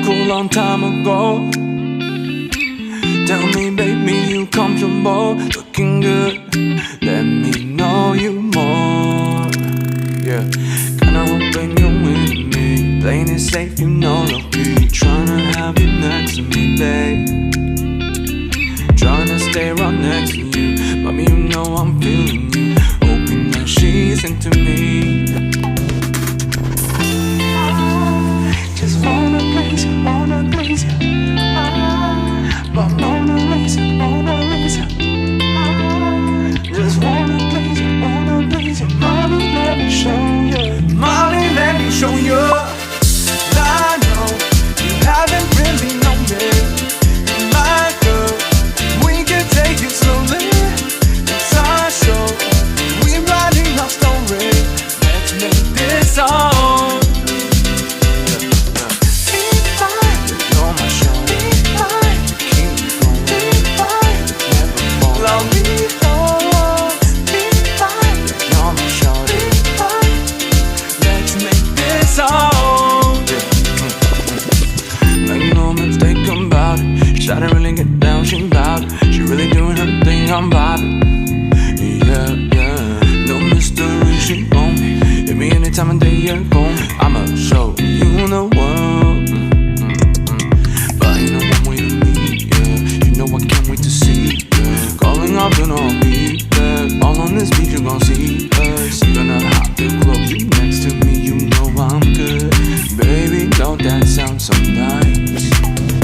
cool long time ago. Tell me, baby, you comfortable, looking good. Let me know you more. Yeah, kinda hoping you're with me. Playing it safe, you know, low-key. Tryna have you next to me, babe. Tryna stay right next to you. Mommy, you know I'm feeling you. Hoping that she's into me. Just wanna please you, wanna please you. But Mona Lisa, Mona Lisa. Just wanna please you, wanna please you. Mommy, let me show you. Mommy, let me show you. I know you haven't really known me. You're my girl, we can take it slowly. It's our show, we're writing our story. Let's make this all. She didn't really get down, she bowed. She really doing her thing, I'm vibing. Yeah, yeah. No mystery, she on me. Hit me any time of day you're gone. I'ma show you the world. But ain't no one way to meet, yeah. You know I can't wait to see, yeah. Calling off, you know I'll be there. All on this beach, you gon' see us. You gonna hop the club, you next to me, you know I'm good. Baby, don't that sound so nice?